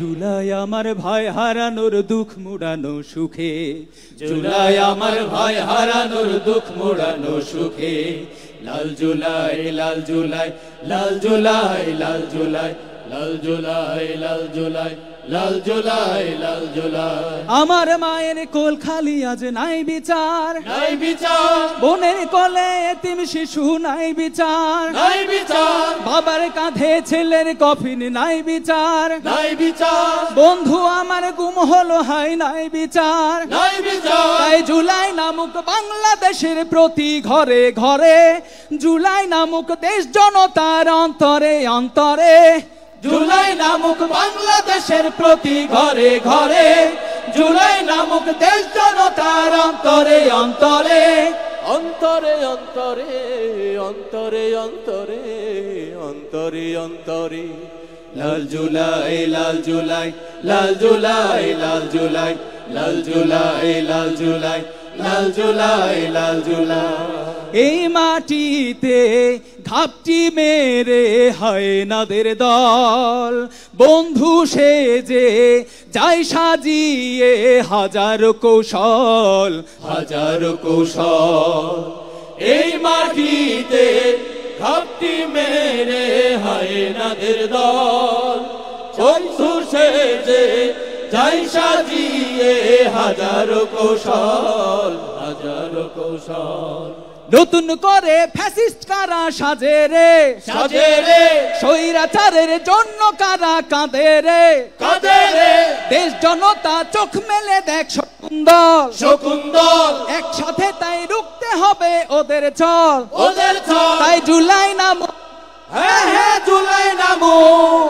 জুলাই আমার ভাই হারানোর দুঃখ মুড়ানো সুখে, জুলাই আমার ভাই হারানোর দুঃখ মুড়ানো সুখে। লাল জুলাই লাল জুলাই লাল জুলাই লাল জুলাই লাল জুলাই লাল জুলাই লাল জুলাই লাল জুলাই। আমার মায়ের কোল খালি আজ নাই বিচার, নাই বিচার। বোনের কোলে এতিম শিশু নাই বিচার, নাই বিচার। বাবার কাঁধে ছেলের কফিন নাই বিচার, নাই বিচার। বন্ধু আমার গুম হলো হাই নাই বিচার, নাই বিচার। তাই জুলাই নামক বাংলাদেশের প্রতি ঘরে ঘরে, জুলাই নামক দেশ জনতার অন্তরে অন্তরে, জুলাই নামক বাংলাদেশের প্রতি ঘরে ঘরে, জুলাই নামক দেশ জনতার অন্তরে অন্তরে, অন্তরে অন্তরে অন্তরে অন্তরে অন্তরে অন্তরে। লাল জুলাই লাল জুলাই লাল জুলাই লাল জুলাই লাল জুলাই লাল জুলাই লাল জুলাই লাল জুলাই। এই মাটিতে ঘাপটি মেরে হায়নাদের দল বন্ধু সেজে যায় সাজিয়ে হাজারো কৌশল, হাজারো কৌশল। এই মাটিতে ঘাপটি মেরে হায়নাদের দল বন্ধু সেজে যায় সাজিয়ে হাজারো কৌশল, হাজারো কৌশল। নতুন করে ফ্যাসিস্ট কারা সাজে রে, সাজে রে। স্বৈরাচারের জন্য কারা কাঁদে রে, কাঁদে রে। দেশ জনতা চোখ মেলে দেখ শকুন্দল, শকুন্দল। একসাথে তাই রুখতে হবে ওদের চল, ওদের চল। তাই জুলাই নামক, হ্যাঁ হ্যাঁ জুলাই নামক,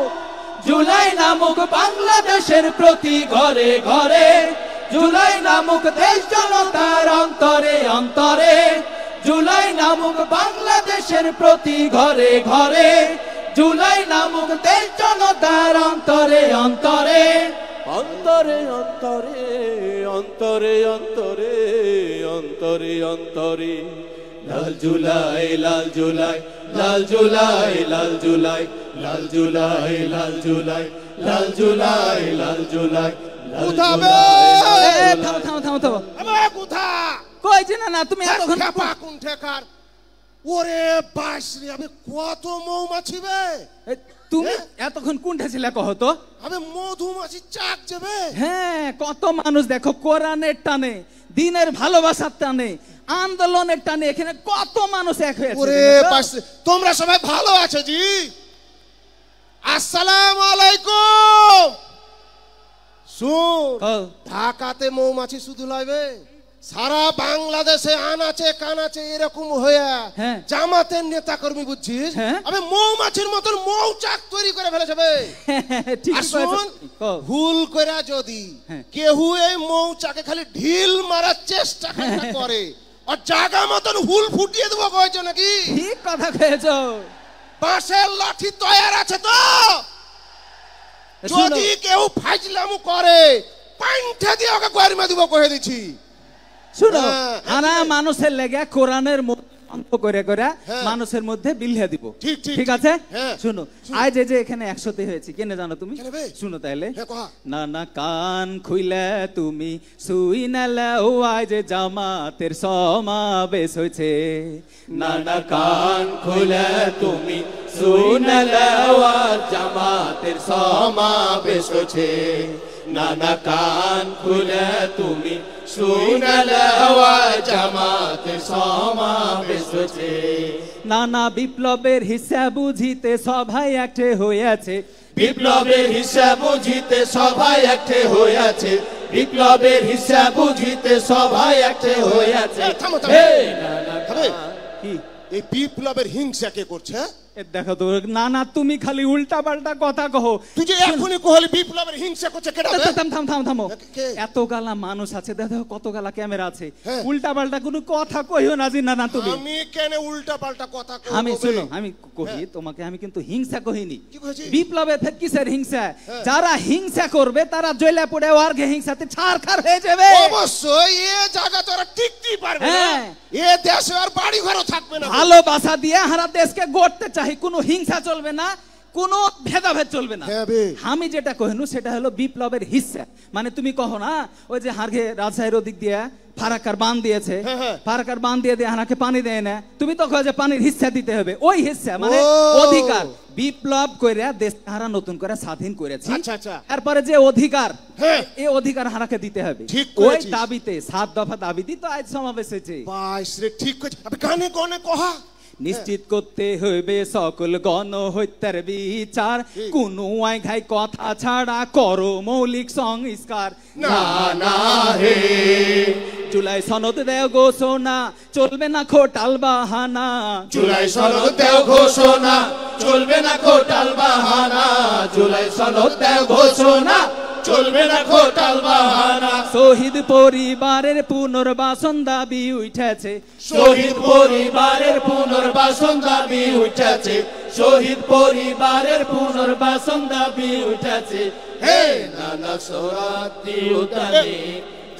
জুলাই নামক বাংলাদেশের প্রতি ঘরে ঘরে, জুলাই নামক দেশ জনতার অন্তরে অন্তরে, জুলাই নামক বাংলাদেশের প্রতি ঘরে ঘরে, জুলাই নামক দেশ জনতার অন্তরে অন্তরে, অন্তরে অন্তরে অন্তরে অন্তরে অন্তরে অন্তরে। লাল জুলাই লাল জুলাই লাল জুলাই লাল জুলাই লাল জুলাই লাল জুলাই লাল জুলাই লাল জুলাই। থামো থামো থামো থামো। কোথা কই যে না তুমি এতক্ষণ কোন ঠেকার? ওরে বাসরি, আমি কত মৌমাছি বে। তুমি এতক্ষণ কোনটা ছিল কহ তো? আমি মধুমাছি চাক যাবে। হ্যাঁ, কত মানুষ দেখো কোরআনের টানে, দিনের ভালোবাসার টানে, আন্দোলনের টানে এখানে কত মানুষ এক হয়েছে। ওরে বাসরি, তোমরা সবাই ভালো আছো জি? আসসালামু আলাইকুম। শুন, ঢাকাতে মৌমাছি শুধু লইবে, সারা বাংলাদেশে আনাচে কানাচে এরকম হয়ে জামাতের নেতা কর্মী বুঝছিস, আমি মৌমাছির মতন মৌচাক তৈরি করে ফেলেছে বে। শুন, ভুল করে যদি কেহু এই মৌচাকে খালি ঢিল মারার চেষ্টা করে আর জায়গা মতন হুল ফুটিয়ে দেবো কয়েছো নাকি? ঠিক কথা কয়েছো। বাঁশের লাঠি তৈরি আছে তো, যদি কেউ ফাজলামু করে পান্থা দিয়ে ওকে গরমে দিব কয়ে দিচ্ছি। শুনো, আনা মানুষের লেগে কোরআনের অন্ত করে করে মানুষের মধ্যে বিলিয়ে দিব, ঠিক আছে? শুনো, আজ যে এখানে 100তে হয়েছে কেন জানো তুমি? শুনো তাইলে, না না কান খুইলে তুমি শুই নালে ও আজ জামাতের সমাবেশ হয়েছে। না না কান খুইলে তুমি শুই নালে ও আজ জামাতের সমাবেশ হয়েছে। না না কান খুলে তুমি শুনালে জামাতের সমাবেশ হয়েছে। নানা বিপ্লবের হিসাব বুঝিতে সবাই একটে হয়েছে, বিপ্লবের হিসাব বুঝিতে সবাই একটে হয়েছে, বিপ্লবের হিসাব বুঝিতে সবাই একটে হয়েছে। এই বিপ্লবের হিংসা কে করছে? দেখো তো, না না তুমি খালি উল্টা পাল্টা কথা কহো। তুই যে এখনই কহলি বিপ্লবের হিংসা করছে কেডা? থামো, এত গালা মানুষ আছে, দেখো কত গালা ক্যামেরা আছে, উল্টা পাল্টা কোনো কথা কইও না জি। না না তুমি, আমি কেন উল্টা পাল্টা কথা কই? আমি শুনো, আমি কহি তোমাকে, আমি কিন্তু হিংসা কহিনি। বিপ্লবের ফের কিসের হিংসা? যারা হিংসা করবে তারা জেলে পড়ে ওয়ার্গে হিংসাতে ছারখার হয়ে যাবে। অবশ্যই এ জায়গা তোরা টিকতেই পারবে না, এ দেশে আর বাড়ি ঘরও থাকবে না। ভালোবাসা দিয়ে হারা দেশকে গড়তে চাই, কোনো হিংসা চলবে না। কোনো ভেদাভেদ চলবে না। আমি যেটা কহিনু সেটা হলো বিপ্লবের হিস্সা। মানে তুমি কहो না ওই যে হারঘে রাজশাহীর ওদিক দিয়ে ফারাক্কার বাঁধ দিয়েছে, ফারাক্কার বাঁধ দিয়ে হানাকে পানি দেয় না, তুমি তো কहो যে পানির হিস্সা দিতে হবে। ওই হিস্সা মানে অধিকার বিপ্লব করে দেশ হারা নতুন করে স্বাধীন করেছি। তারপরে যে অধিকার এই অধিকার হারাকে দিতে হবে। ওই দাবিতে 7 দফা দাবিতে তো আজ সমাবেশ হয়েছে। ঠিক গানে গানে কহা নিশ্চিত করতে হইবে সকল গণহত্যার বিচার, কোন ঘাই কথা ছাড়া করো মৌলিক সংস্কার। না না হে জুলাই সনদ দেও ঘোষণা, চলবে না খোটাল বাহানা। জুলাই সনদ দেও ঘোষণা, চলবে না খোটাল বাহানা। জুলাই সনদ দেও ঘোষণা, চলবে না খোটাল বাহানা। শহীদ পরিবারের পুনর্বাসন দাবি উঠেছে, শহীদ পরিবারের পুনর্বাসন দাবি উঠেছে। শহীদ পরিবারের পুনর্বাসন দাবি উঠেছে। হে নানা সরাতি উতানে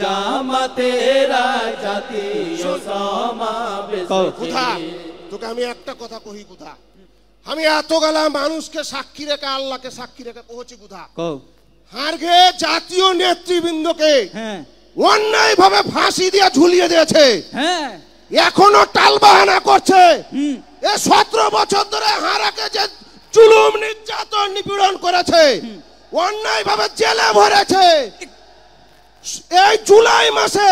জামাতেরা জাতীয় সমাবেশ। কোথা তোকে আমি একটা কথা কহি, কোথা আমি এতগুলা মানুষকে সাক্ষী রেখে আল্লাহকে সাক্ষী রেখে কহছি, কোথা হারঘে জাতীয় নেতৃবৃন্দকে অন্যায় ভাবে ফাঁসি দিয়ে ঝুলিয়ে দিয়েছে, এখনো টালবাহানা করছে। 17 বছর ধরে হারাকে যে জুলুম নির্যাতন নিপীড়ন করেছে, অন্যায় ভাবে জেলে ভরেছে। এই জুলাই মাসে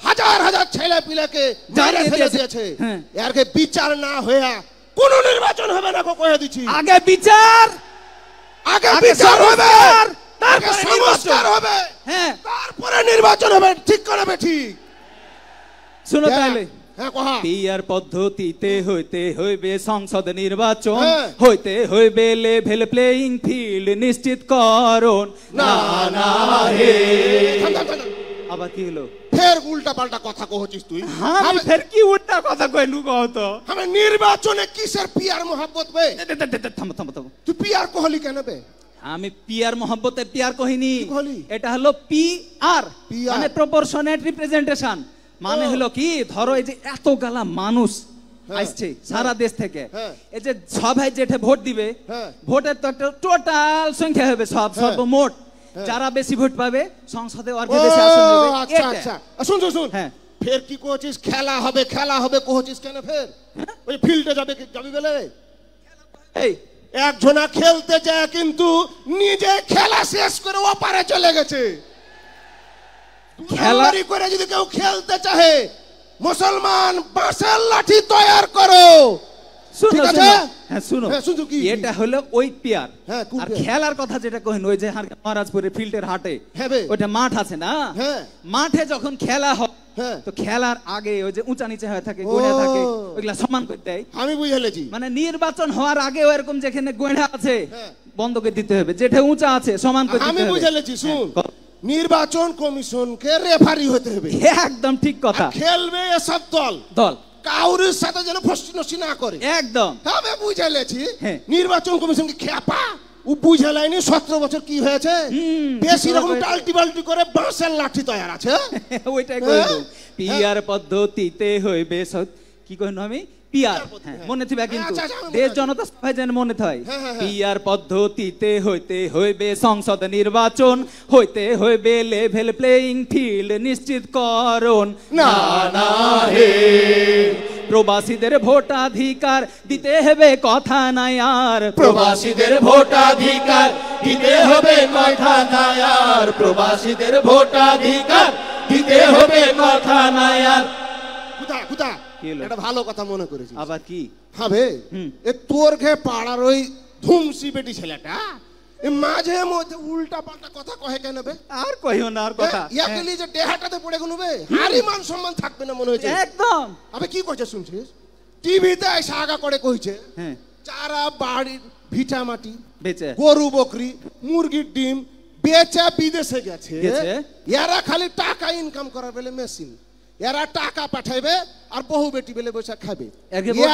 হাজার হাজার ছেলে পিলেকে ফেলে দিয়েছে। এরকে বিচার না হয়ে কোন নির্বাচন হবে না, কয়ে দিচ্ছি। আগে বিচার, আগে বিচার হবে, তারপরে সংস্কার হবে, তারপরে নির্বাচন হবে। ঠিক করবে ঠিক। শুনো তাহলে পিআর পদ্ধতিতে হইতে হইবে সংসদ নির্বাচন, হইতে হইবে লেভেল প্লেইং ফিল্ড নিশ্চিত করুন। না না হে আবার কি হলো? ফের উল্টা পাল্টা কথা কহছিস তুই। আমি ফের কি উল্টা কথা কইলু কও তো? আমি নির্বাচনে কিসের পিআর মোহাব্বত বে? থামো থামো থামো, তুই পিআর কহলি কেন বে? আমি পিআর মোহাব্বতে পিআর কহিনি, এটা হলো পিআর মানে প্রপোর্শনেট রিপ্রেজেন্টেশন। মানে হলো কি, ধরো এই যে এত গালা মানুষ আসছে সারা দেশ থেকে, এই যে সবাই যেটা ভোট দিবে, ভোটের তো একটা টোটাল সংখ্যা হবে, সর্বমোট যারা বেশি ভোট পাবে সংসদে আর বেশি আসন হবে। আচ্ছা আচ্ছা শুন শুন শুন, ফের কি কইছিস? খেলা হবে খেলা হবে কইছিস কেন? ফের ওই ফিল্ডে যাবে যাবি বলে এই একজনা খেলতে যায় কিন্তু নিজে খেলা শেষ করে ওপারে চলে গেছে। খেলারি করে যদি কেউ খেলতে চাহে, মুসলমান বাঁশের লাঠি তৈরি করো। ঠিক আছে? হ্যাঁ শুনো, এটা হলো ওই পিয়ার। আর খেলার কথা যেটা কইন, ওই যে মহারাজপুরের ফিল্ডের হাটে ওইটা মাঠ আছে না, মাঠে যখন খেলা হয় তো খেলার আগে ওই যে উঁচা নিচে হয়ে থাকে, গোড়া থাকে, ওইগুলা সমান করে দেয়। আমি বুঝেছি, মানে নির্বাচন হওয়ার আগে এরকম যেখানে গোড়া আছে বন্ধ করে দিতে হবে, যেটা উঁচা আছে সমান করে দিতে হবে। আমি বুঝেছি। শুন, নির্বাচন কমিশনকে রেফারি হতে হবে। একদম ঠিক কথা। খেলবে এসব দল দল কাউরির সাথে যেন ফষ্টি না করে। একদম আমি বুঝেছি। নির্বাচন কমিশনকে খেপা ও বুঝালাইনি 17 বছর কি হয়েছে, বেশি রকম টালটি বাল্টি করে বাঁশের লাঠি তৈরি আছে। ওইটাই কইলো পিআর পদ্ধতিতে হইবে কি কইনো আমি পিআর, মনে থিবা কিন্তু দেশ জনতা সবাই যেন মনে থাকে। পিআর পদ্ধতিতে হইতে হইবে সংসদ নির্বাচন, হইতে হইবে লেভেল প্লেইং ফিল্ড নিশ্চিত করুন। না না হে প্রবাসীদের ভোটাধিকার দিতে হবে কথা নাই আর, প্রবাসীদের ভোটাধিকার দিতে হবে কথা নাই আর, প্রবাসীদের ভোটাধিকার দিতে হবে কথা নাই আর। কুদা কুদা এটা ভালো কথা মনে করেছিস। আবার কি হবে? এ তোর ঘে পাড়ার ওই ধুমসি বেটি ছেলেটা মাঝে মধ্যে উল্টা পাল্টা কথা কহে কেন বে? আর কইও না আর কথা। ইয়াকেলি যে দেহাটাতে পড়ে গেল বে, হারি মান সম্মান থাকবে না মনে হচ্ছে একদম। আবে কি কইছে শুনছিস? টিভিতে এসে আগা করে কইছে যারা বাড়ির ভিটা মাটি বেচে, গরু বকরি মুরগির ডিম বেচে বিদেশে গেছে, এরা খালি টাকা ইনকাম করার বেলে মেশিন, এরা টাকা পাঠাইবে আর বহু বেটি বেলে বসে খাবে।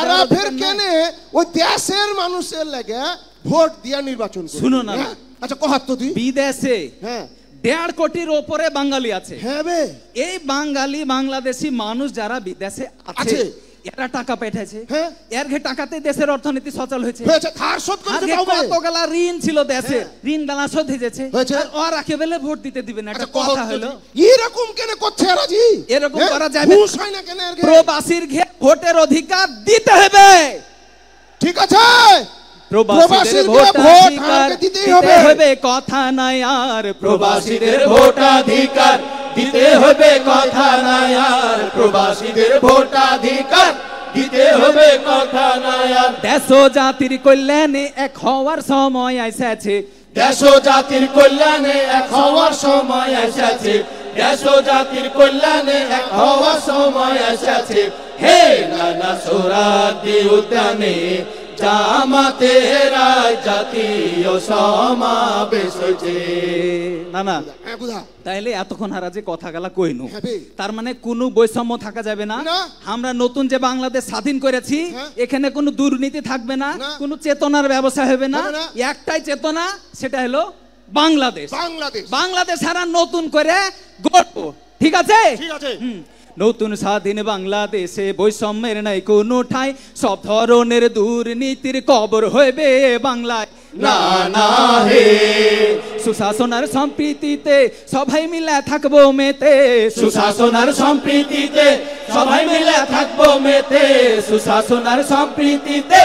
এরা ফের কেনে ওই দেশের মানুষের লাগে ভোট দিয়া নির্বাচন করে। শুনো না, আচ্ছা কহাত তো তুই বিদেশে 1.5 কোটির উপরে বাঙালি আছে। হ্যাঁ বে, এই বাঙালি বাংলাদেশি মানুষ যারা বিদেশে আছে এরা টাকা পাঠাইছে, এর ঘে টাকাতে দেশের অর্থনীতি সচল হয়েছে, ধার শোধ করতে আগে পারবে কতগুলা ঋণ ছিল দেশে, ঋণ গালা শোধ হয়ে যাচ্ছে, আর ওর আকে বেলে ভোট দিতে দিবে না, এটা কথা হলো। এরকম কেন করছে রাজি? এরকম করা যাবে না কেন? প্রবাসীর ঘে ভোটের অধিকার দিতে হবে, ঠিক আছে? প্রবাসীদের ভোটাধিকার দিতে হবে, কথা নাই আর। প্রবাসীদের ভোটাধিকার দিতে হবে, কথা নাই আর। প্রবাসীদের ভোটাধিকার দিতে হবে, কথা নাই আর। দেশ ও জাতির কল্যাণে এক হওয়ার সময় এসেছে, দেশ ও জাতির কল্যাণে এক হওয়ার সময় এসেছে, দেশ ও জাতির কল্যাণে এক হওয়ার সময় এসেছে। হে নানা সোহরাওয়ার্দী উদ্যানে জামাতের জাতীয় সমাবেশ হয়েছে। না না তাইলে এতক্ষণ হারা যে কথা গেলা কইনু, তার মানে কোনো বৈষম্য থাকা যাবে না। আমরা নতুন যে বাংলাদেশ স্বাধীন করেছি, এখানে কোনো দুর্নীতি থাকবে না, কোনো চেতনার ব্যবস্থা হবে না। একটাই চেতনা, সেটা হলো বাংলাদেশ। বাংলাদেশ সারা নতুন করে গড়ব, ঠিক আছে? নতুন স্বাধীন বাংলাদেশে বৈষম্যের নাই কোনো ঠাঁই, সব ধরনের দুর্নীতির কবর হইবে বাংলায়। না না হে সুশাসনার সম্প্রীতিতে সবাই মিলে থাকবো মেতে, সুশাসনার সম্প্রীতিতে সবাই মিলে থাকবো মেতে, সুশাসনার সম্প্রীতিতে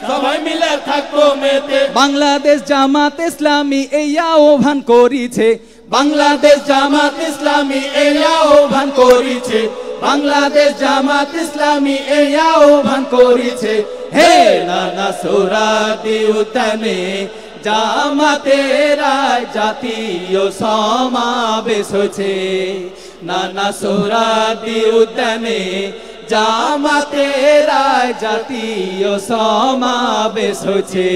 সবাই মিলে থাকবো মেতে। বাংলাদেশ জামাত ইসলামী এই আহ্বান করিছে, বাংলাদেশ জামাত ইসলামী এই আহ্বান করিছে, বাংলাদেশ জামাত ইসলামী এই আহ্বান করিছে। হে নানা সোহরাওয়ার্দী উদ্যানে জামাতের জাতীয় সমাবেশ হয়েছে, নানা সোহরাওয়ার্দী উদ্যানে জামাতের জাতীয় সমাবেশ হয়েছে।